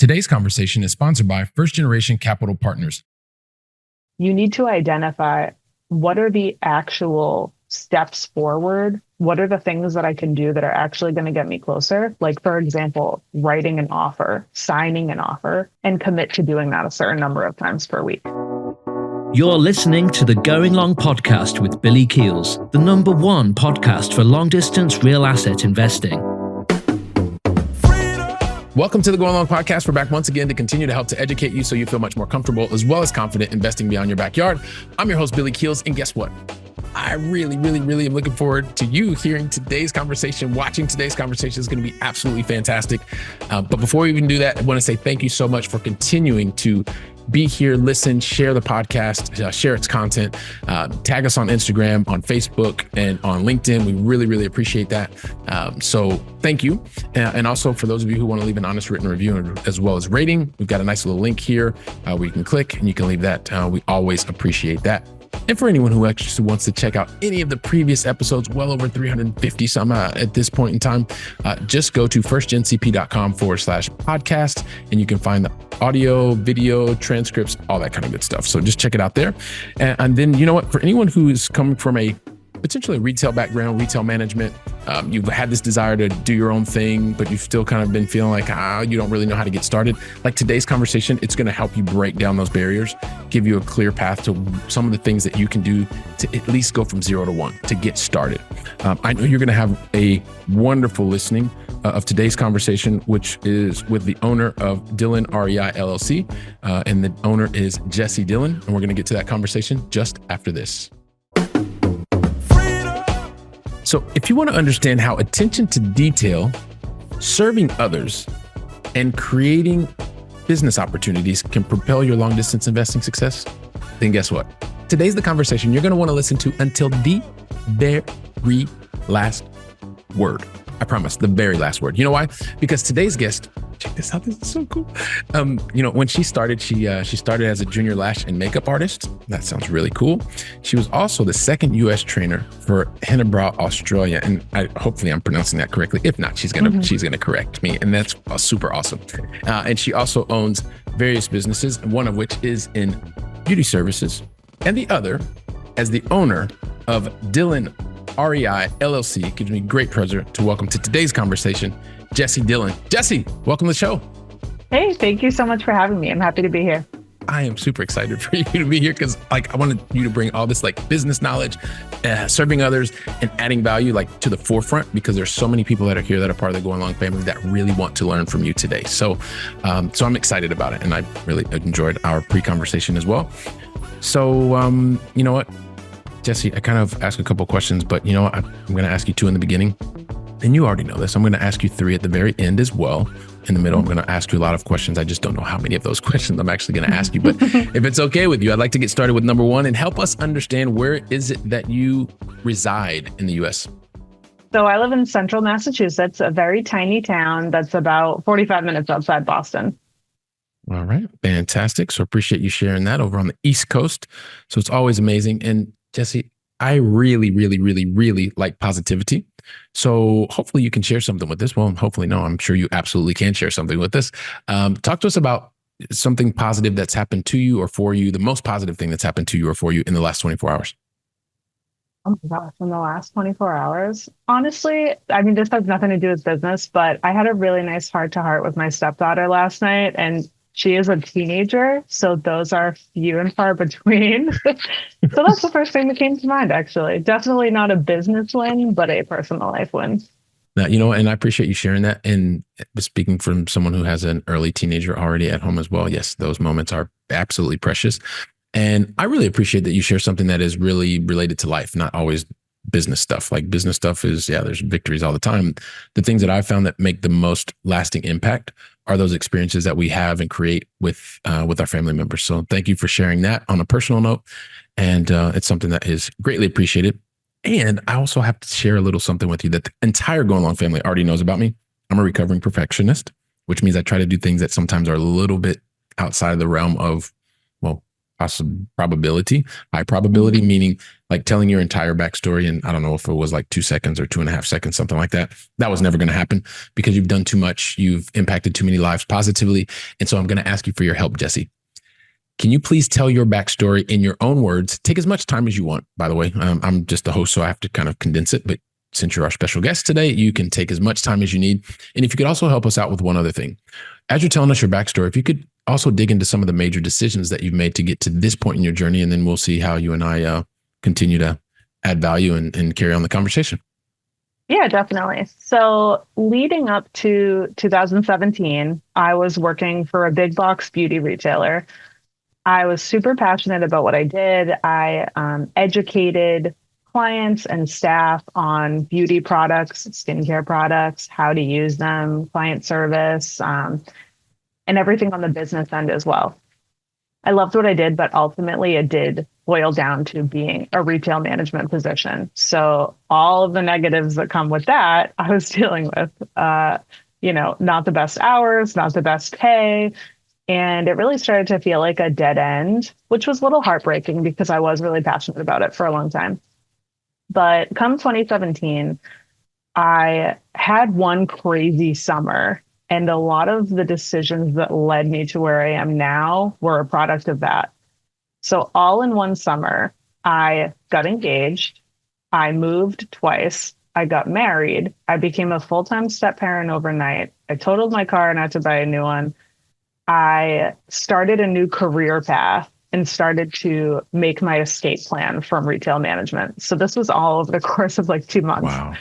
Today's conversation is sponsored by First Generation Capital Partners. You need to identify what are the actual steps forward. What are the things that I can do that are actually going to get me closer? Like, for example, writing an offer, signing an offer, and commit to doing that a certain number of times per week. You're listening to the Going Long podcast with Billy Keels, the #1 podcast for long-distance real asset investing. Welcome to the Going Long podcast. We're back once again to continue to help to educate you so you feel much more comfortable as well as confident investing beyond your backyard. I'm your host, Billy Keels, and guess what? I really am looking forward to you hearing today's conversation, watching today's conversation. Is going to be absolutely fantastic. But before we even do that, I want to say thank you so much for continuing to be here, listen, share the podcast, share its content, tag us on Instagram, on Facebook, and on LinkedIn. We really appreciate that. So thank you. And also for those of you who want to leave an honest written review as well as rating, we've got a nice little link here where you can click and you can leave that. We always appreciate that. And for anyone who actually wants to check out any of the previous episodes, well over 350 some at this point in time, just go to firstgencp.com/podcast and you can find the audio, video, transcripts, all that kind of good stuff. So just check it out there. And then, you know what, for anyone who is coming from a potentially retail background, retail management, you've had this desire to do your own thing, but you've still kind of been feeling like, you don't really know how to get started. Like today's conversation, it's going to help you break down those barriers, give you a clear path to some of the things that you can do to at least go from 0 to 1 to get started. I know you're going to have a wonderful listening of today's conversation, which is with the owner of Dillon REI LLC. And the owner is Jessie Dillon. And we're going to get to that conversation just after this. So if you want to understand how attention to detail, serving others, and creating business opportunities can propel your long distance investing success, then guess what? Today's the conversation you're going to want to listen to until the very last word. I promise, the very last word. You know why? Because today's guest, check this out, this is so cool. When she started, she started as a junior lash and makeup artist. That sounds really cool. She was also the second U.S. trainer for Henebra, Australia. And hopefully I'm pronouncing that correctly. If not, she's gonna correct me. And that's super awesome. And she also owns various businesses, one of which is in beauty services. And the other, as the owner of Dillon REI LLC, it gives me great pleasure to welcome to today's conversation, Jessie Dillon. Jessie, welcome to the show. Hey, thank you so much for having me. I'm happy to be here. I am super excited for you to be here because I wanted you to bring all this business knowledge, serving others and adding value to the forefront, because there's so many people that are here that are part of the Going Long family that really want to learn from you today. So I'm excited about it. And I really enjoyed our pre-conversation as well. So you know what, Jessie, I kind of asked a couple questions, but you know what? I'm going to ask you 2 in the beginning. And you already know this. I'm going to ask you 3 at the very end as well. In the middle, I'm going to ask you a lot of questions. I just don't know how many of those questions I'm actually going to ask you. But if it's okay with you, I'd like to get started with number 1 and help us understand, where is it that you reside in the U.S.? So I live in central Massachusetts, a very tiny town that's about 45 minutes outside Boston. All right. Fantastic. So appreciate you sharing that over on the East Coast. So it's always amazing. And Jessie, I really like positivity. So hopefully you can share something with this. Well, hopefully, no, I'm sure you absolutely can share something with this. Talk to us about something positive that's happened to you or for you, the most positive thing that's happened to you or for you in the last 24 hours. Oh my gosh, in the last 24 hours? Honestly, I mean, this has nothing to do with business, but I had a really nice heart-to-heart with my stepdaughter last night, and she is a teenager, so those are few and far between. So that's the first thing that came to mind, actually. Definitely not a business win, but a personal life win. Now, and I appreciate you sharing that. And speaking from someone who has an early teenager already at home as well, yes, those moments are absolutely precious. And I really appreciate that you share something that is really related to life, not always business stuff. Like business stuff is, there's victories all the time. The things that I've found that make the most lasting impact are those experiences that we have and create with our family members. So thank you for sharing that on a personal note. And it's something that is greatly appreciated. And I also have to share a little something with you that the entire Going Long family already knows about me. I'm a recovering perfectionist, which means I try to do things that sometimes are a little bit outside of the realm of, probability, high probability, meaning like telling your entire backstory. And I don't know if it was like 2 seconds or 2.5 seconds, something like that. That was never going to happen because you've done too much. You've impacted too many lives positively. And so I'm going to ask you for your help, Jessie. Can you please tell your backstory in your own words? Take as much time as you want, by the way. I'm just the host, so I have to kind of condense it. But since you're our special guest today, you can take as much time as you need. And if you could also help us out with one other thing. As you're telling us your backstory, if you could also dig into some of the major decisions that you've made to get to this point in your journey, and then we'll see how you and I continue to add value and carry on the conversation. Yeah, definitely. So leading up to 2017, I was working for a big box beauty retailer. I was super passionate about what I did. I educated clients and staff on beauty products, skincare products, how to use them, client service, and everything on the business end as well. I loved what I did, but ultimately it did boil down to being a retail management position. So all of the negatives that come with that, I was dealing with, not the best hours, not the best pay. And it really started to feel like a dead end, which was a little heartbreaking because I was really passionate about it for a long time. But come 2017, I had one crazy summer, and a lot of the decisions that led me to where I am now were a product of that. So all in one summer, I got engaged, I moved twice, I got married, I became a full-time step parent overnight, I totaled my car and had to buy a new one. I started a new career path and started to make my escape plan from retail management. So this was all over the course of like 2 months. Wow.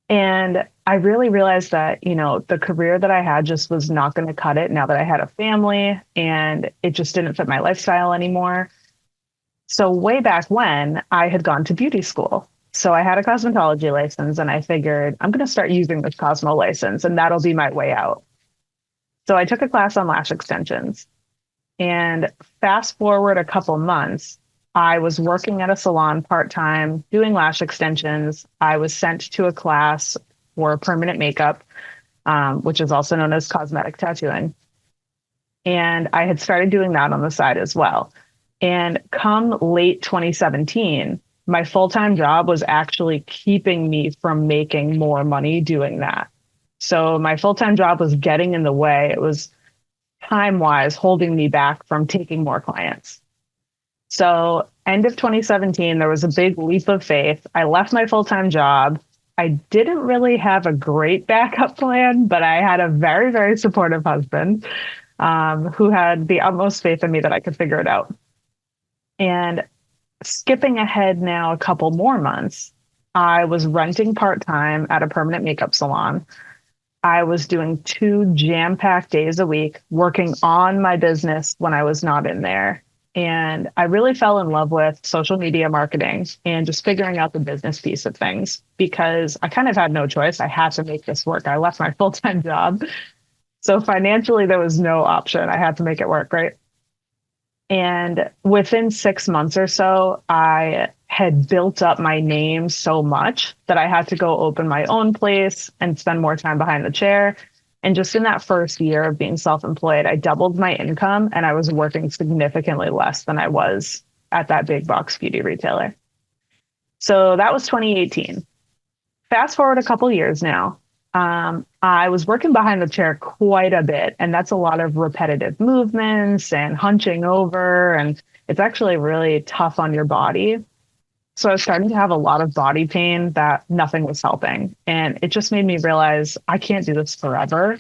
And I really realized that, the career that I had just was not going to cut it now that I had a family, and it just didn't fit my lifestyle anymore. So way back when, I had gone to beauty school. So I had a cosmetology license, and I figured I'm going to start using this Cosmo license, and that'll be my way out. So I took a class on lash extensions, and fast forward a couple months, I was working at a salon part-time doing lash extensions. I was sent to a class for permanent makeup, which is also known as cosmetic tattooing. And I had started doing that on the side as well. And come late 2017, my full-time job was actually keeping me from making more money doing that. So my full-time job was getting in the way. It was time-wise holding me back from taking more clients. So end of 2017, there was a big leap of faith. I left my full-time job. I didn't really have a great backup plan, but I had a very, very supportive husband who had the utmost faith in me that I could figure it out. And skipping ahead now a couple more months, I was renting part-time at a permanent makeup salon. I was doing 2 jam-packed days a week, working on my business when I was not in there. And I really fell in love with social media marketing and just figuring out the business piece of things because I kind of had no choice. I had to make this work. I left my full-time job. So financially, there was no option. I had to make it work, right? And within 6 months or so, I had built up my name so much that I had to go open my own place and spend more time behind the chair. And just in that first year of being self-employed, I doubled my income and I was working significantly less than I was at that big box beauty retailer. So that was 2018. Fast forward a couple years now. I was working behind the chair quite a bit, and that's a lot of repetitive movements and hunching over, and it's actually really tough on your body. So I was starting to have a lot of body pain that nothing was helping, and it just made me realize I can't do this forever.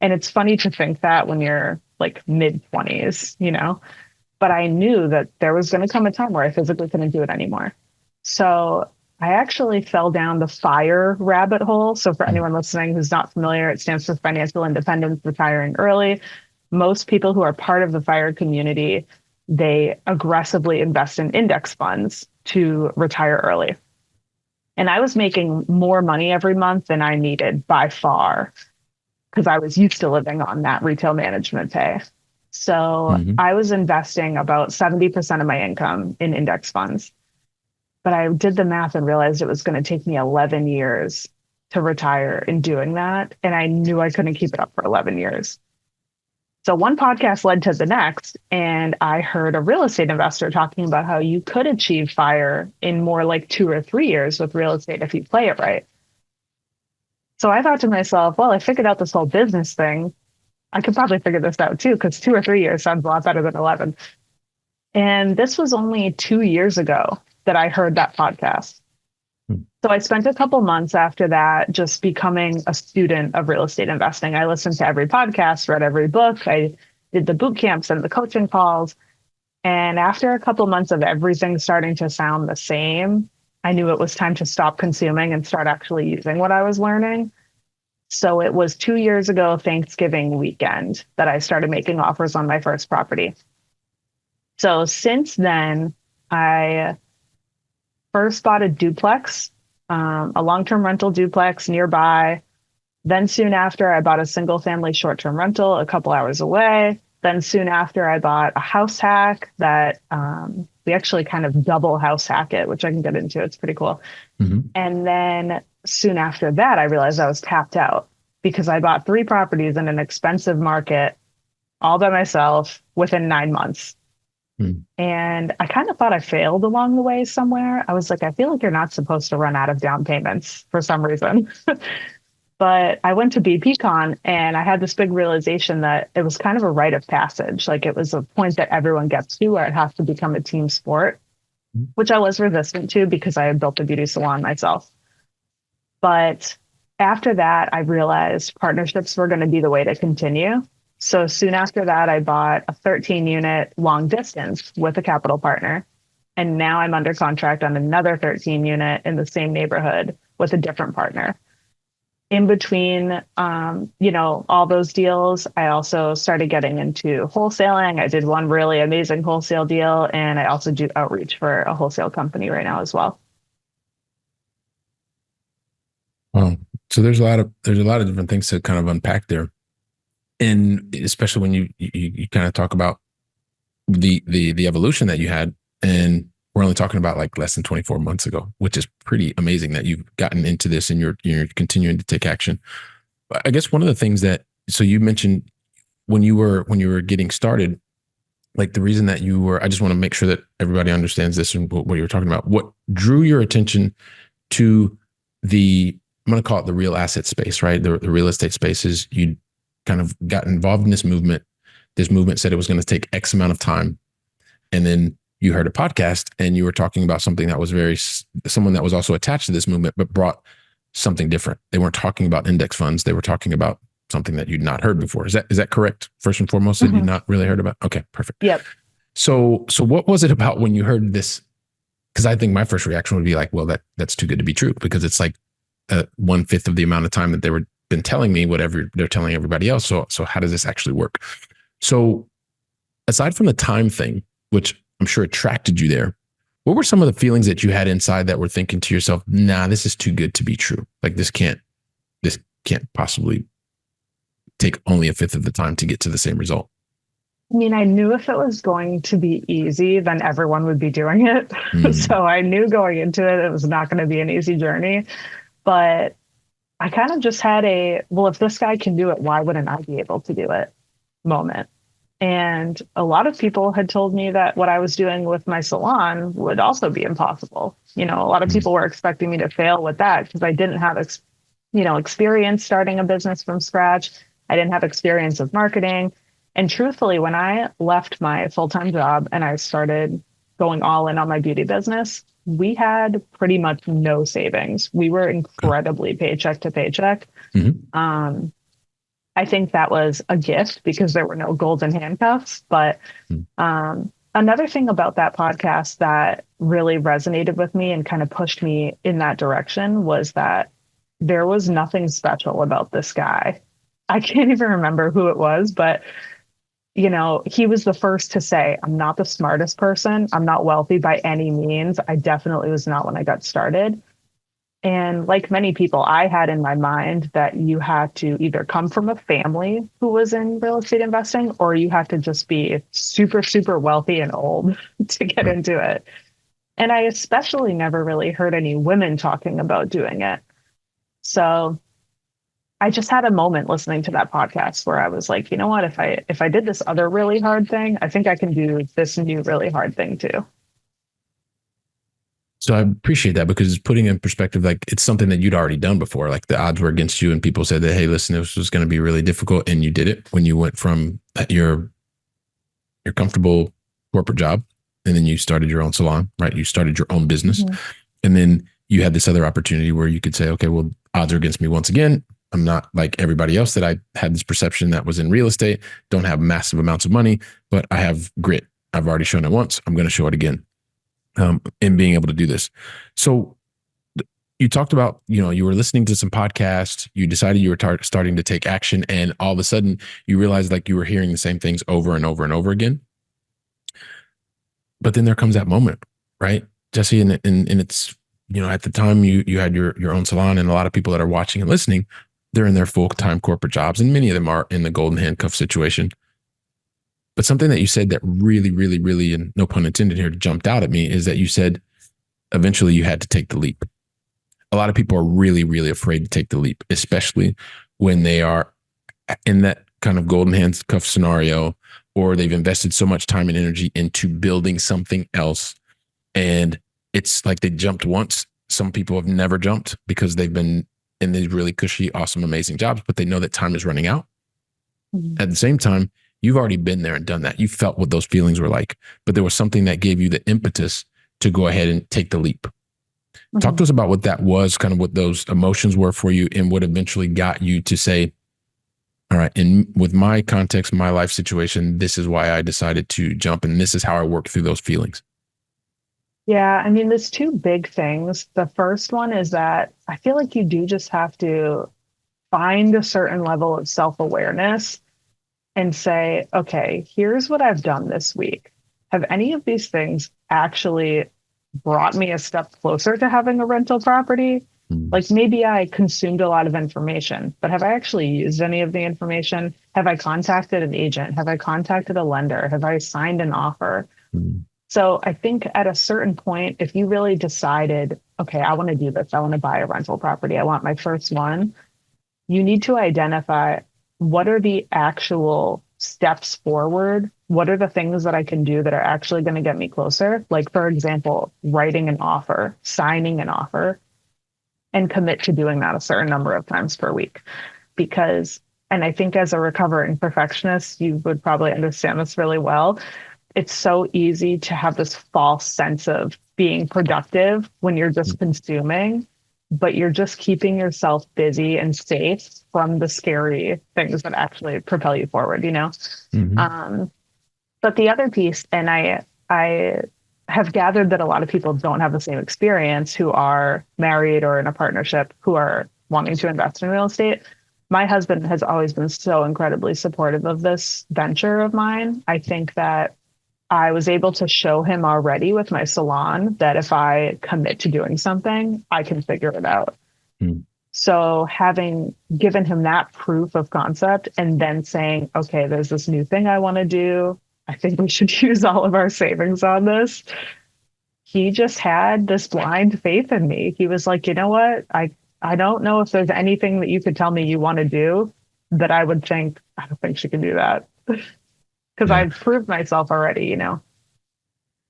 And it's funny to think that when you're like mid-20s, but I knew that there was going to come a time where I physically couldn't do it anymore. So I actually fell down the FIRE rabbit hole. So for anyone listening who's not familiar, it stands for Financial Independence, Retiring Early. Most people who are part of the FIRE community, they aggressively invest in index funds to retire early. And I was making more money every month than I needed by far because I was used to living on that retail management pay. So I was investing about 70% of my income in index funds. But I did the math and realized it was going to take me 11 years to retire in doing that. And I knew I couldn't keep it up for 11 years. So one podcast led to the next, and I heard a real estate investor talking about how you could achieve FIRE in more like 2 or 3 years with real estate if you play it right. So I thought to myself, well, I figured out this whole business thing. I could probably figure this out too, because 2 or 3 years sounds a lot better than 11. And this was only 2 years ago that I heard that podcast. So I spent a couple months after that just becoming a student of real estate investing. I listened to every podcast, read every book. I did the boot camps and the coaching calls. And after a couple months of everything starting to sound the same, I knew it was time to stop consuming and start actually using what I was learning. So it was 2 years ago, Thanksgiving weekend, that I started making offers on my first property. So since then, I first bought a duplex, a long-term rental duplex nearby. Then soon after, I bought a single-family short-term rental a couple hours away. Then soon after, I bought a house hack that we actually kind of double house hack it, which I can get into. It's pretty cool. Mm-hmm. And then soon after that, I realized I was tapped out because I bought 3 properties in an expensive market all by myself within 9 months. And I kind of thought I failed along the way somewhere. I was like, I feel like you're not supposed to run out of down payments for some reason. But I went to BPCon and I had this big realization that it was kind of a rite of passage. Like it was a point that everyone gets to where it has to become a team sport, which I was resistant to because I had built a beauty salon myself. But after that, I realized partnerships were going to be the way to continue. So soon after that, I bought a 13-unit long distance with a capital partner. And now I'm under contract on another 13-unit in the same neighborhood with a different partner. In between, all those deals, I also started getting into wholesaling. I did one really amazing wholesale deal, and I also do outreach for a wholesale company right now as well. Wow. So there's a lot of different things to kind of unpack there. And especially when you kind of talk about the evolution that you had, and we're only talking about like less than 24 months ago, which is pretty amazing that you've gotten into this and you're continuing to take action. But I guess one of the things so you mentioned when you were getting started, like the reason that I just want to make sure that everybody understands this and what you're talking about. What drew your attention to I'm going to call it the real asset space, right? The real estate space is you kind of got involved in this movement. This movement said it was going to take X amount of time. And then you heard a podcast and you were talking about something that was someone that was also attached to this movement, but brought something different. They weren't talking about index funds. They were talking about something that you'd not heard before. Is that correct? First and foremost, that you'd not really heard about? Okay, perfect. Yep. So what was it about when you heard this? Because I think my first reaction would be like, well, that's too good to be true, because it's like 1/5 of the amount of time that they were been telling me whatever they're telling everybody else. So how does this actually work? So aside from the time thing, which I'm sure attracted you there, what were some of the feelings that you had inside that were thinking to yourself, nah, this is too good to be true. Like this can't possibly take only 1/5 of the time to get to the same result? I mean, I knew if it was going to be easy, then everyone would be doing it. So I knew going into it was not going to be an easy journey. But I kind of just had if this guy can do it, why wouldn't I be able to do it moment? And a lot of people had told me that what I was doing with my salon would also be impossible. A lot of people were expecting me to fail with that because I didn't have, experience starting a business from scratch. I didn't have experience with marketing. And truthfully, when I left my full-time job and I started going all in on my beauty business, we had pretty much no savings. We were incredibly paycheck to paycheck. Mm-hmm. I think that was a gift because there were no golden handcuffs. But another thing about that podcast that really resonated with me and kind of pushed me in that direction was that there was nothing special about this guy. I can't even remember who it was, but he was the first to say, I'm not the smartest person. I'm not wealthy by any means. I definitely was not when I got started. And like many people, I had in my mind that you had to either come from a family who was in real estate investing, or you had to just be super, super wealthy and old to get into it. And I especially never really heard any women talking about doing it. So I just had a moment listening to that podcast where I was like, you know what, if I did this other really hard thing, I think I can do this new really hard thing too. So I appreciate that, because it's putting in perspective, like it's something that you'd already done before. Like the odds were against you and people said that, hey, listen, this was going to be really difficult. And you did it when you went from your comfortable corporate job, and then you started your own salon, right? You started your own business. Mm-hmm. And then you had this other opportunity where you could say, okay, well, odds are against me once again. I'm not like everybody else that I had this perception that was in real estate, don't have massive amounts of money, but I have grit. I've already shown it once. I'm going to show it again. In being able to do this. So you talked about, you were listening to some podcasts, you decided you were starting to take action, and all of a sudden you realized like you were hearing the same things over and over and over again. But then there comes that moment, right, Jessie? And it's, at the time you had your own salon, and a lot of people that are watching and listening, they're in their full-time corporate jobs, and many of them are in the golden handcuff situation. But something that you said that really, really, really, and no pun intended here, jumped out at me is that you said eventually you had to take the leap. A lot of people are really, really afraid to take the leap, especially when they are in that kind of golden handcuff scenario, or they've invested so much time and energy into building something else. And it's like they jumped once. Some people have never jumped because they've been in these really cushy, awesome, amazing jobs, but they know that time is running out. Mm-hmm. At the same time, you've already been there and done that. You felt what those feelings were like, but there was something that gave you the impetus to go ahead and take the leap. Mm-hmm. Talk to us about what that was, kind of what those emotions were for you, and what eventually got you to say, all right, and with my context, my life situation, this is why I decided to jump, and this is how I work through those feelings. Yeah, I mean, there's two big things. The first one is that I feel like you do just have to find a certain level of self-awareness and say, okay, here's what I've done this week. Have any of these things actually brought me a step closer to having a rental property? Mm. Like maybe I consumed a lot of information, but have I actually used any of the information? Have I contacted an agent? Have I contacted a lender? Have I signed an offer? Mm. So I think at a certain point, if you really decided, okay, I want to do this, I want to buy a rental property, I want my first one, you need to identify what are the actual steps forward? What are the things that I can do that are actually going to get me closer? Like, for example, writing an offer, signing an offer, and commit to doing that a certain number of times per week. Because, and I think as a recovering perfectionist, you would probably understand this really well. It's so easy to have this false sense of being productive when you're just consuming, but you're just keeping yourself busy and safe from the scary things that actually propel you forward, Mm-hmm. But the other piece, and I have gathered that a lot of people don't have the same experience who are married or in a partnership who are wanting to invest in real estate. My husband has always been so incredibly supportive of this venture of mine. I think that I was able to show him already with my salon that if I commit to doing something, I can figure it out. Mm. So having given him that proof of concept and then saying, okay, there's this new thing I want to do, I think we should use all of our savings on this. He just had this blind faith in me. He was like, you know what? I don't know if there's anything that you could tell me you want to do that I would think, I don't think she can do that. Because I've proved myself already,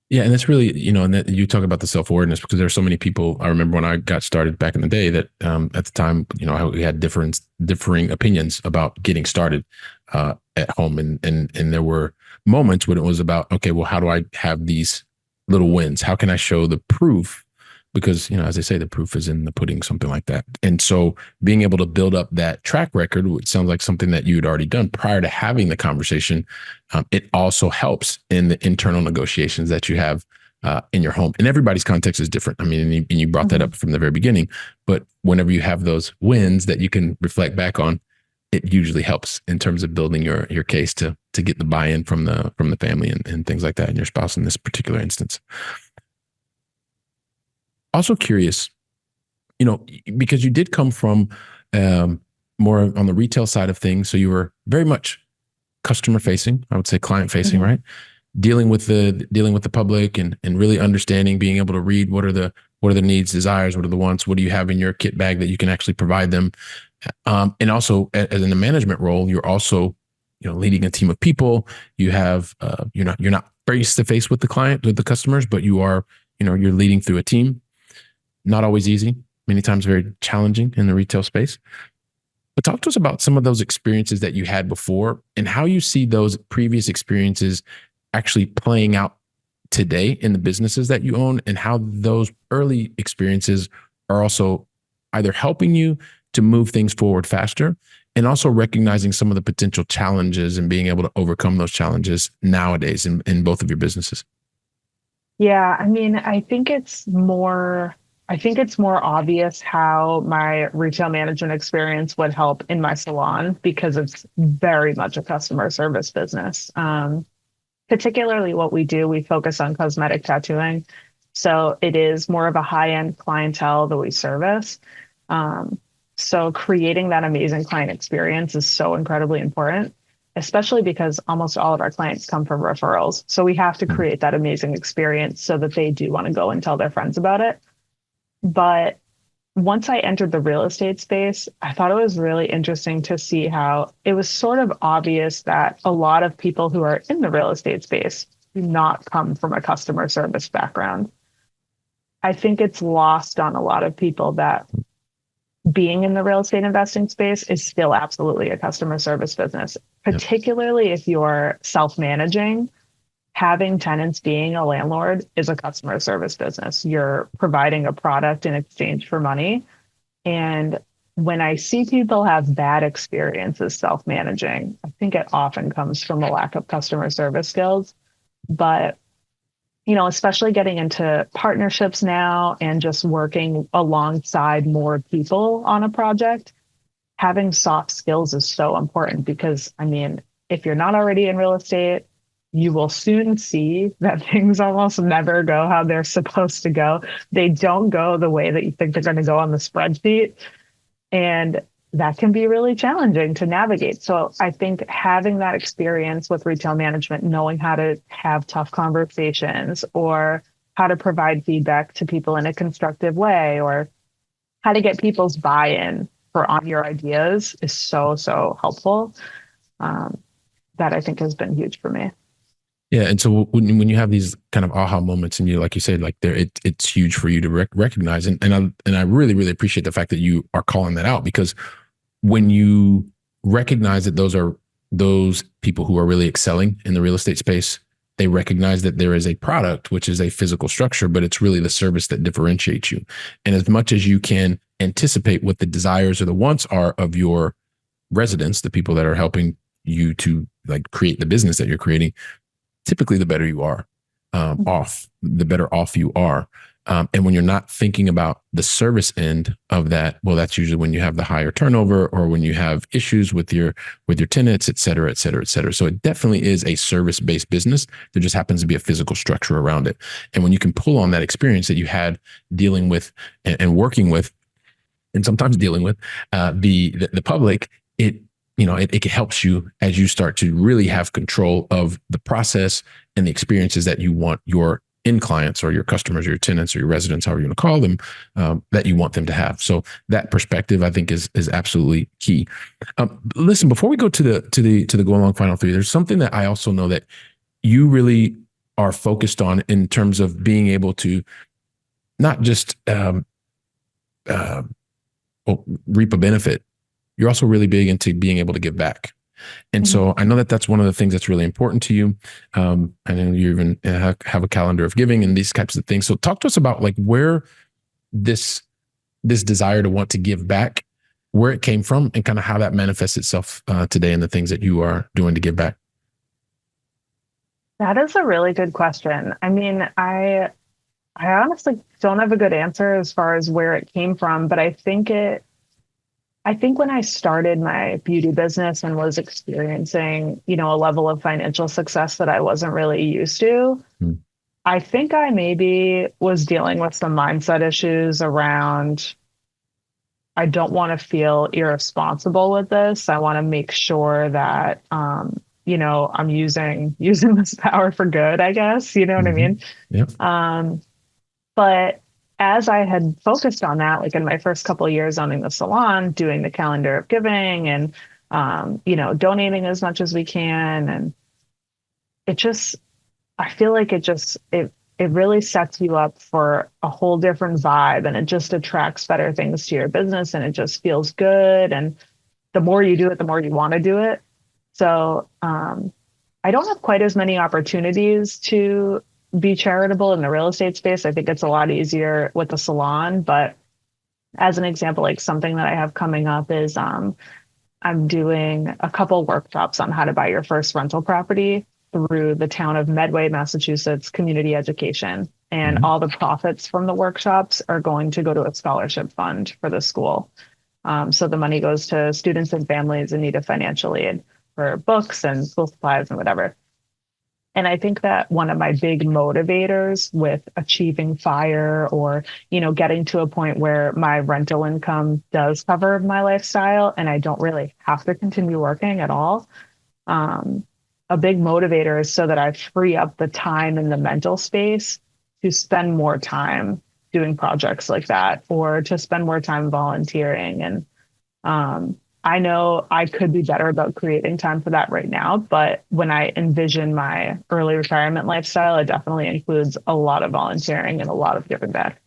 Yeah, and that's really, and that you talk about the self-awareness, because there are so many people. I remember when I got started back in the day that at the time, we had differing opinions about getting started at home, and there were moments when it was about, okay, well, how do I have these little wins? How can I show the proof? Because, as they say, the proof is in the pudding, something like that. And so being able to build up that track record, which sounds like something that you had already done prior to having the conversation, it also helps in the internal negotiations that you have in your home. And everybody's context is different. I mean, and you brought that up from the very beginning, but whenever you have those wins that you can reflect back on, it usually helps in terms of building your case to get the buy-in from the family and things like that, and your spouse in this particular instance. Also curious, because you did come from more on the retail side of things, so you were very much customer facing, I would say client facing, mm-hmm. right? Dealing with the public and really understanding, being able to read what are the needs, desires, what are the wants, what do you have in your kit bag that you can actually provide them. And also as in the management role, you're also, leading a team of people. You have, you're not face to face with the client, with the customers, but you are, you're leading through a team. Not always easy, many times very challenging in the retail space. But talk to us about some of those experiences that you had before and how you see those previous experiences actually playing out today in the businesses that you own, and how those early experiences are also either helping you to move things forward faster, and also recognizing some of the potential challenges and being able to overcome those challenges nowadays in both of your businesses. Yeah, I mean, I think it's more obvious how my retail management experience would help in my salon, because it's very much a customer service business. Particularly what we do, we focus on cosmetic tattooing. So it is more of a high-end clientele that we service. So creating that amazing client experience is so incredibly important, especially because almost all of our clients come from referrals. So we have to create that amazing experience so that they do want to go and tell their friends about it. But once I entered the real estate space, I thought it was really interesting to see how it was sort of obvious that a lot of people who are in the real estate space do not come from a customer service background. I think it's lost on a lot of people that being in the real estate investing space is still absolutely a customer service business, particularly if you're self-managing. Having tenants, being a landlord, is a customer service business. You're providing a product in exchange for money. And when I see people have bad experiences self-managing, I think it often comes from a lack of customer service skills. But, especially getting into partnerships now and just working alongside more people on a project, having soft skills is so important because, I mean, if you're not already in real estate, you will soon see that things almost never go how they're supposed to go. They don't go the way that you think they're going to go on the spreadsheet. And that can be really challenging to navigate. So I think having that experience with retail management, knowing how to have tough conversations or how to provide feedback to people in a constructive way, or how to get people's buy-in on your ideas is so, so helpful. That I think has been huge for me. Yeah, and so when you have these kind of aha moments, and you, like you said, like it's huge for you to recognize, and I really really appreciate the fact that you are calling that out, because when you recognize that those people who are really excelling in the real estate space, they recognize that there is a product, which is a physical structure, but it's really the service that differentiates you. And as much as you can anticipate what the desires or the wants are of your residents, the people that are helping you to like create the business that you're creating, typically the better you are off, the better off you are. And when you're not thinking about the service end of that, well, that's usually when you have the higher turnover or when you have issues with your tenants, et cetera, et cetera, et cetera. So it definitely is a service-based business. There just happens to be a physical structure around it. And when you can pull on that experience that you had dealing with and working with, and sometimes dealing with the public, it helps you as you start to really have control of the process and the experiences that you want your end clients or your customers or your tenants or your residents, however you want to call them, that you want them to have. So that perspective, I think, is absolutely key. Listen, before we go to the go along final three, there's something that I also know that you really are focused on in terms of being able to not just reap a benefit. You're also really big into being able to give back. And so I know that that's one of the things that's really important to you. I know you even have a calendar of giving and these types of things. So talk to us about like where this desire to want to give back, where it came from, and kind of how that manifests itself today in the things that you are doing to give back. That is a really good question. I mean, I honestly don't have a good answer as far as where it came from, but I think when I started my beauty business and was experiencing, a level of financial success that I wasn't really used to, I think I maybe was dealing with some mindset issues around, I don't want to feel irresponsible with this. I want to make sure that, I'm using this power for good, I guess, you know what I mean? Yeah. But as I had focused on that, like in my first couple of years owning the salon, doing the calendar of giving and, donating as much as we can. And it just, I feel like it really sets you up for a whole different vibe, and it just attracts better things to your business, and it just feels good. And the more you do it, the more you want to do it. So, I don't have quite as many opportunities to be charitable in the real estate space. I think it's a lot easier with the salon, but as an example, like something that I have coming up is, I'm doing a couple workshops on how to buy your first rental property through the town of Medway, Massachusetts Community Education. And all the profits from the workshops are going to go to a scholarship fund for the school. So the money goes to students and families in need of financial aid for books and school supplies and whatever. And I think that one of my big motivators with achieving FIRE or, getting to a point where my rental income does cover my lifestyle and I don't really have to continue working at all. A big motivator is so that I free up the time and the mental space to spend more time doing projects like that, or to spend more time volunteering. And I know I could be better about creating time for that right now, but when I envision my early retirement lifestyle, it definitely includes a lot of volunteering and a lot of giving back.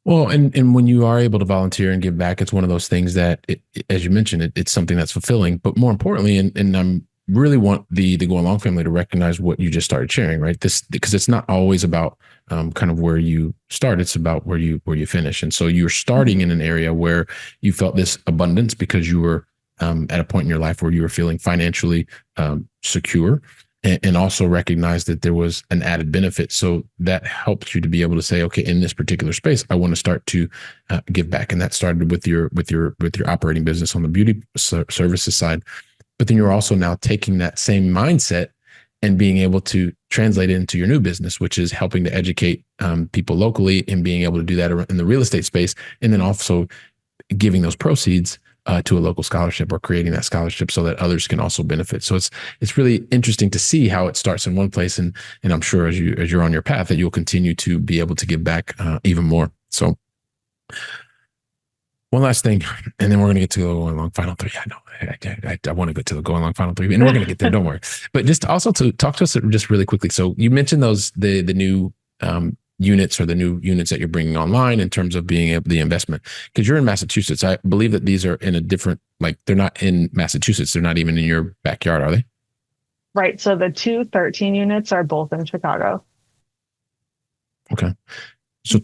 Well, and when you are able to volunteer and give back, it's one of those things that, as you mentioned, it's something that's fulfilling. But more importantly, and I'm really want the Go Along family to recognize what you just started sharing, right? This, because it's not always about kind of where you start; it's about where you finish. And so you're starting in an area where you felt this abundance because you were at a point in your life where you were feeling financially secure, and also recognize that there was an added benefit. So that helps you to be able to say, okay, in this particular space, I want to start to give back. And that started with your operating business on the beauty services side. But then you're also now taking that same mindset and being able to translate it into your new business, which is helping to educate people locally and being able to do that in the real estate space. And then also giving those proceeds to a local scholarship, or creating that scholarship so that others can also benefit. So it's really interesting to see how it starts in one place. And I'm sure as you're on your path that you'll continue to be able to give back even more. So one last thing, and then we're going to get to the Going Long Final Three. I know I want to go to the Going Long Final Three, and we're going to get there. Don't worry. But just also to talk to us just really quickly. So you mentioned the new units, or the new units that you're bringing online in terms of being able the investment, because you're in Massachusetts. I believe that these are in a different, like they're not in Massachusetts. They're not even in your backyard, are they? Right. So the 13 units are both in Chicago. Okay. So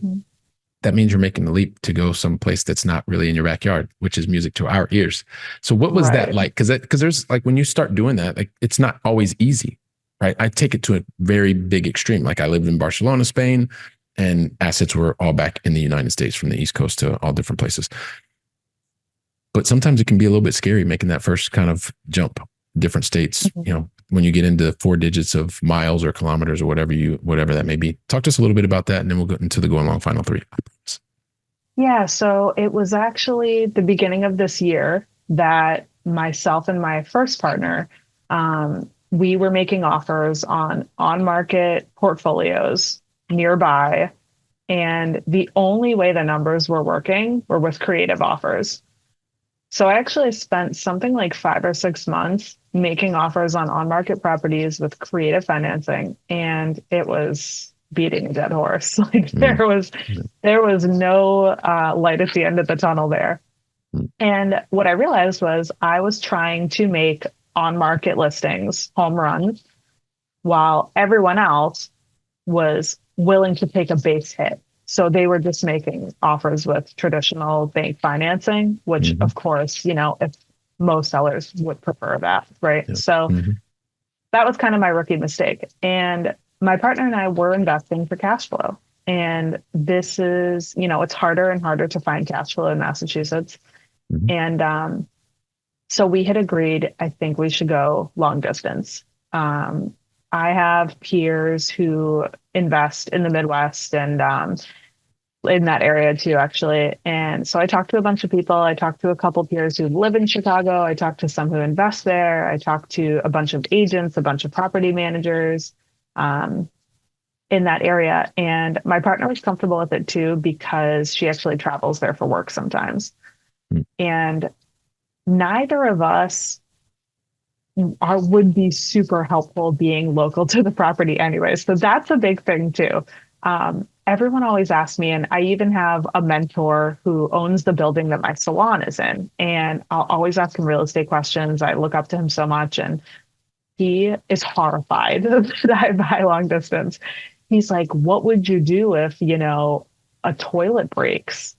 that means you're making the leap to go someplace that's not really in your backyard, which is music to our ears. So what was that like? Because there's like, when you start doing that, like it's not always easy, right? I take it to a very big extreme. Like I lived in Barcelona, Spain, and assets were all back in the United States from the East Coast to all different places. But sometimes it can be a little bit scary making that first kind of jump, different states, when you get into 4 digits of miles or kilometers or whatever that may be. Talk to us a little bit about that, and then we'll go into the Going Long Final Three. Yeah, so it was actually the beginning of this year that myself and my first partner, we were making offers on market portfolios nearby. And the only way the numbers were working were with creative offers. So I actually spent something like 5 or 6 months making offers on market properties with creative financing. And it was beating a dead horse. Like there was no light at the end of the tunnel there. And what I realized was I was trying to make on market listings home runs while everyone else was willing to take a base hit. So they were just making offers with traditional bank financing, which of course, if most sellers would prefer that, right? Yeah. So that was kind of my rookie mistake. And my partner and I were investing for cash flow. And this is, it's harder and harder to find cash flow in Massachusetts. And so we had agreed, I think we should go long distance. I have peers who invest in the Midwest and in that area too, actually. And so I talked to a bunch of people. I talked to a couple peers who live in Chicago. I talked to some who invest there. I talked to a bunch of agents, a bunch of property managers. in that area. And my partner was comfortable with it too, because she actually travels there for work sometimes. Hmm. And neither of us would be super helpful being local to the property anyway. So that's a big thing too. Everyone always asks me, and I even have a mentor who owns the building that my salon is in, and I'll always ask him real estate questions. I look up to him so much, and he is horrified that I buy long distance. He's like, what would you do if, a toilet breaks?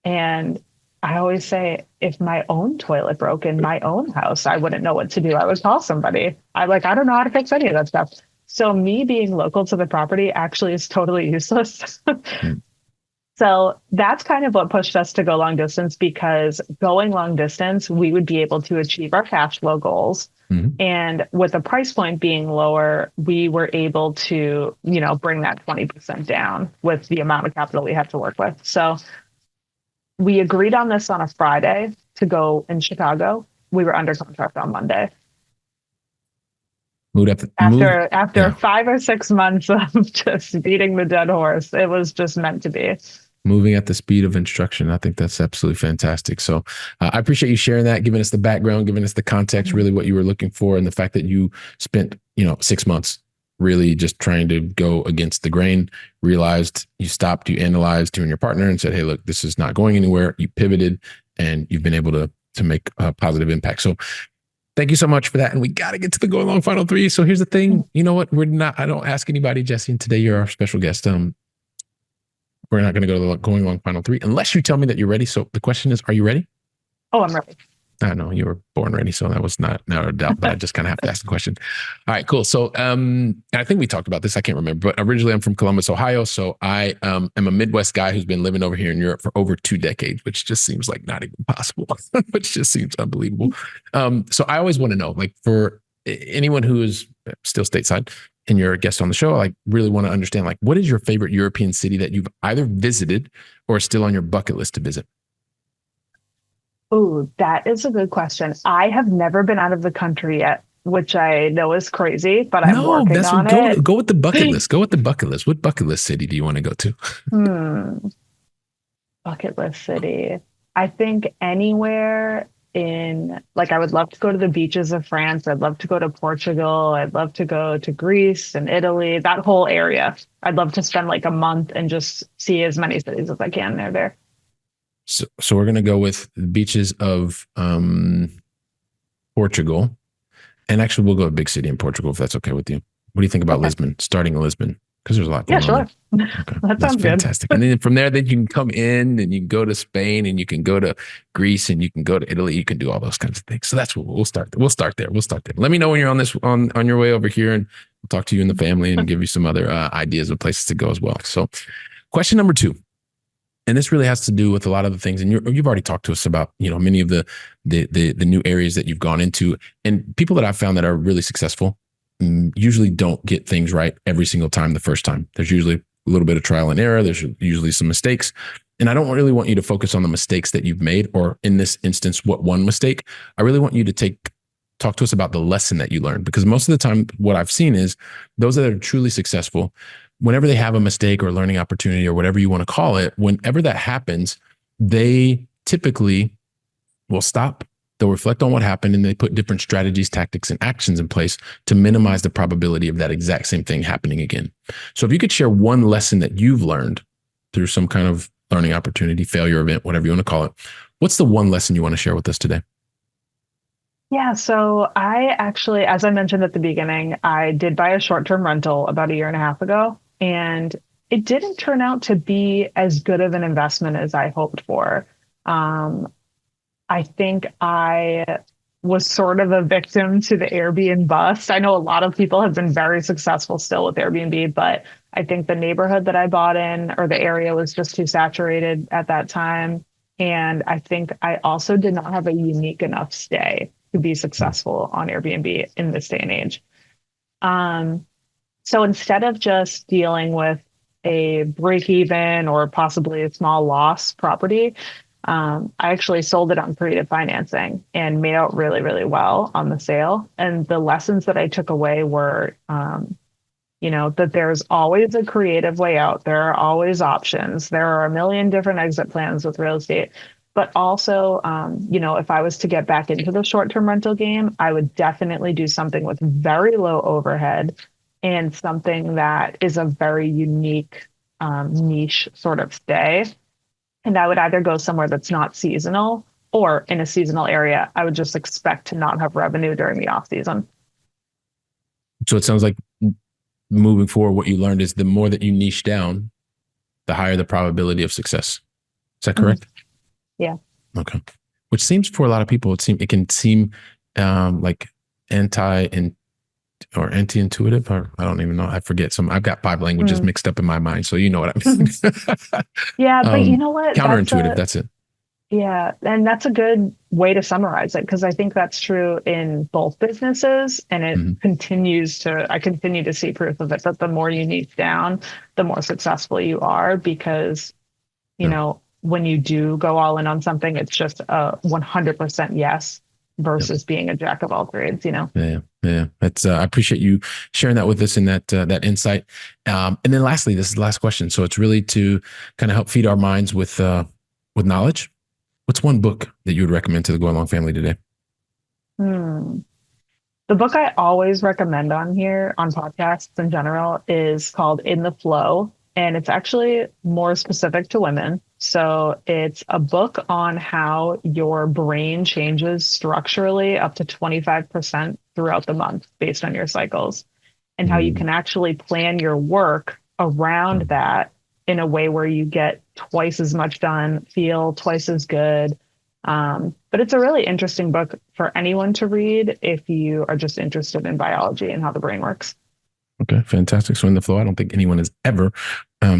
And I always say, if my own toilet broke in my own house, I wouldn't know what to do. I would call somebody. I don't know how to fix any of that stuff. So me being local to the property actually is totally useless. So that's kind of what pushed us to go long distance, because going long distance, we would be able to achieve our cash flow goals. Mm-hmm. And with the price point being lower, we were able to, bring that 20% down with the amount of capital we had to work with. So we agreed on this on a Friday to go in Chicago. We were under contract on Monday. After 5 or 6 months of just beating the dead horse, it was just meant to be. Moving at the speed of instruction. I think that's absolutely fantastic. So I appreciate you sharing that, giving us the background, giving us the context, really what you were looking for, and the fact that you spent, 6 months really just trying to go against the grain, realized you stopped, you analyzed, you and your partner, and said, hey, look, this is not going anywhere. You pivoted, and you've been able to make a positive impact. So thank you so much for that. And we got to get to the going long final 3. So here's the thing. You know what? I don't ask anybody, Jessie, and today you're our special guest. We're not going to go to the going long final 3 unless you tell me that you're ready. So the question is, are you ready? Oh, I'm ready. I know you were born ready, so that was not a doubt, but I just kind of have to ask the question. All right, cool. So I think we talked about this. I can't remember, but originally I'm from Columbus, Ohio. So I am a Midwest guy who's been living over here in Europe for over 2 decades, which just seems like not even possible, which just seems unbelievable. So I always want to know, like, for anyone who is still stateside and you're a guest on the show, I really want to understand, like, what is your favorite European city that you've either visited or is still on your bucket list to visit? Oh, that is a good question. I have never been out of the country yet, which I know is crazy, but I'm working on it. Go with the bucket list. Go with the bucket list. What bucket list city do you want to go to? Bucket list city. I think anywhere I would love to go to the beaches of France. I'd love to go to Portugal. I'd love to go to Greece and Italy, that whole area. I'd love to spend like a month and just see as many cities as I can there. So we're going to go with the beaches of Portugal. And actually, we'll go to a big city in Portugal, if that's okay with you. What do you think about Lisbon, starting in Lisbon? Because there's a lot going on. Yeah, sure. Okay. That sounds fantastic. good. And then from there, you can come in and you can go to Spain and you can go to Greece and you can go to Italy. You can do all those kinds of things. So that's what we'll start. We'll start there. Let me know when you're on your way over here, and we'll talk to you and the family and give you some other ideas of places to go as well. So question number 2. And this really has to do with a lot of the things, and you've already talked to us about, many of the new areas that you've gone into, and people that I've found that are really successful usually don't get things right every single time the first time. There's usually a little bit of trial and error. There's usually some mistakes, and I don't really want you to focus on the mistakes that you've made, or in this instance, what one mistake. I really want you to talk to us about the lesson that you learned, because most of the time what I've seen is those that are truly successful, whenever they have a mistake or a learning opportunity or whatever you want to call it, whenever that happens, they typically will stop. They'll reflect on what happened, and they put different strategies, tactics, and actions in place to minimize the probability of that exact same thing happening again. So if you could share one lesson that you've learned through some kind of learning opportunity, failure event, whatever you want to call it, what's the one lesson you want to share with us today? Yeah, so I actually, as I mentioned at the beginning, I did buy a short-term rental about 1.5 years ago. And it didn't turn out to be as good of an investment as I hoped for. I think I was sort of a victim to the Airbnb bust. I know a lot of people have been very successful still with Airbnb, but I think the neighborhood that I bought in, or the area, was just too saturated at that time. And I think I also did not have a unique enough stay to be successful on Airbnb in this day and age. So instead of just dealing with a break even or possibly a small loss property, I actually sold it on creative financing and made out really, really well on the sale. And the lessons that I took away were that there's always a creative way out. There are always options. There are a million different exit plans with real estate. But also, if I was to get back into the short-term rental game, I would definitely do something with very low overhead and something that is a very unique niche sort of stay. And I would either go somewhere that's not seasonal, or in a seasonal area, I would just expect to not have revenue during the off season. So it sounds like moving forward, what you learned is the more that you niche down, the higher the probability of success. Is that correct? Yeah. Okay. Which seems, for a lot of people, it can seem like anti-intuitive, or I don't even know. I forget I've got 5 languages mixed up in my mind. So you know what I mean? Yeah. But you know what? Counterintuitive. That's it. Yeah. And that's a good way to summarize it, because I think that's true in both businesses, and it I continue to see proof of it, that the more you niche down, the more successful you are, because, when you do go all in on something, it's just a 100% yes versus being a jack of all trades, Yeah. That's, I appreciate you sharing that with us and that insight. And then lastly, this is the last question. So it's really to kind of help feed our minds with knowledge. What's one book that you would recommend to the Going Long family today? The book I always recommend on here, on podcasts in general, is called In the Flow. And it's actually more specific to women. So it's a book on how your brain changes structurally up to 25% throughout the month based on your cycles, and how you can actually plan your work around that in a way where you get twice as much done, feel twice as good. But it's a really interesting book for anyone to read if you are just interested in biology and how the brain works. Okay, fantastic. So In the Flow, I don't think anyone has ever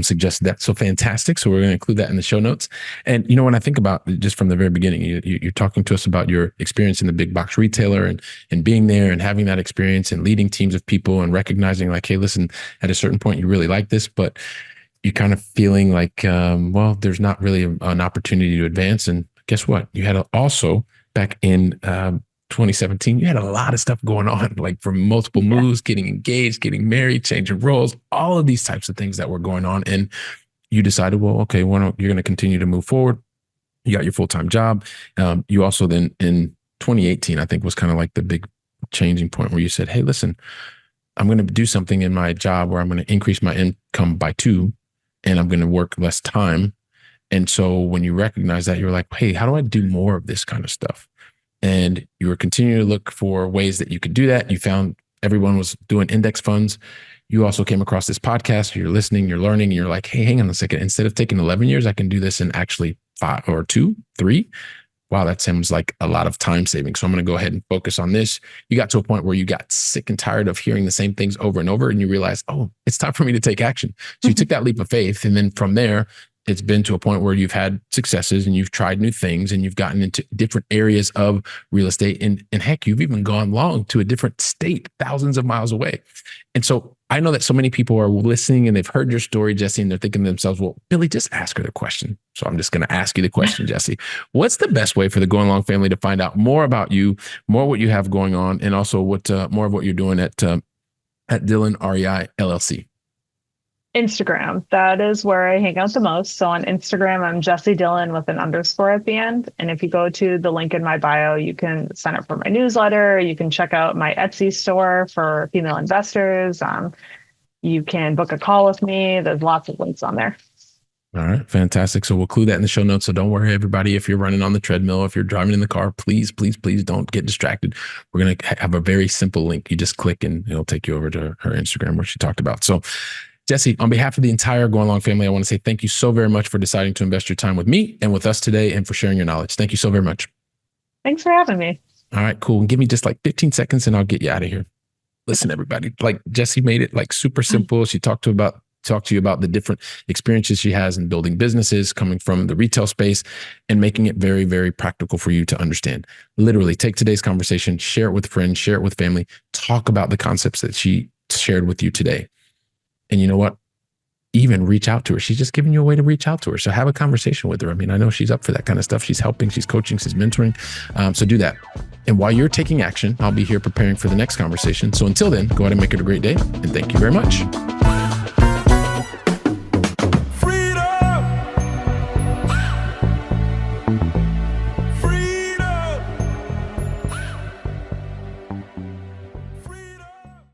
suggested that. So fantastic. So we're going to include that in the show notes. And when I think about just from the very beginning, you're talking to us about your experience in the big box retailer and being there and having that experience and leading teams of people and recognizing like, hey, listen, at a certain point, you really like this, but you're kind of feeling like, there's not really an opportunity to advance. And guess what? You had also back in 2017, you had a lot of stuff going on, like from multiple moves, getting engaged, getting married, changing roles, all of these types of things that were going on. And you decided, well, okay, you're going to continue to move forward. You got your full-time job. You also then in 2018, I think was kind of like the big changing point where you said, hey, listen, I'm going to do something in my job where I'm going to increase my income by 2, and I'm going to work less time. And so when you recognize that, you're like, hey, how do I do more of this kind of stuff? And you were continuing to look for ways that you could do that. You found everyone was doing index funds. You also came across this podcast. You're listening, you're learning, and you're like, hey, hang on a second. Instead of taking 11 years, I can do this in actually 5 or 2, 3. Wow, that seems like a lot of time saving. So I'm going to go ahead and focus on this. You got to a point where you got sick and tired of hearing the same things over and over, and you realized, oh, it's time for me to take action. So you took that leap of faith. And then from there, it's been to a point where you've had successes and you've tried new things and you've gotten into different areas of real estate. And heck, you've even gone long to a different state, thousands of miles away. And so I know that so many people are listening and they've heard your story, Jessie, and they're thinking to themselves, well, Billy, just ask her the question. So I'm just going to ask you the question, Jessie. What's the best way for the Going Long family to find out more about you, more what you have going on, and also what more of what you're doing at Dillon REI LLC? Instagram. That is where I hang out the most. So on Instagram, I'm Jessie Dillon with an underscore at the end. And if you go to the link in my bio, you can sign up for my newsletter. You can check out my Etsy store for female investors. You can book a call with me. There's lots of links on there. All right. Fantastic. So we'll include that in the show notes. So don't worry, everybody. If you're running on the treadmill, if you're driving in the car, please, please, please don't get distracted. We're going to have a very simple link. You just click and it'll take you over to her Instagram where she talked about. So Jessie, on behalf of the entire Going Long family, I want to say thank you so very much for deciding to invest your time with me and with us today and for sharing your knowledge. Thank you so very much. Thanks for having me. All right, cool. Give me just like 15 seconds and I'll get you out of here. Listen, everybody, like Jessie made it like super simple. She talked to you about the different experiences she has in building businesses, coming from the retail space and making it very, very practical for you to understand. Literally take today's conversation, share it with friends, share it with family, talk about the concepts that she shared with you today. And you know what? Even reach out to her. She's just giving you a way to reach out to her. So have a conversation with her. I mean, I know she's up for that kind of stuff. She's helping, she's coaching, she's mentoring. So do that. And while you're taking action, I'll be here preparing for the next conversation. So until then, go ahead and make it a great day. And thank you very much.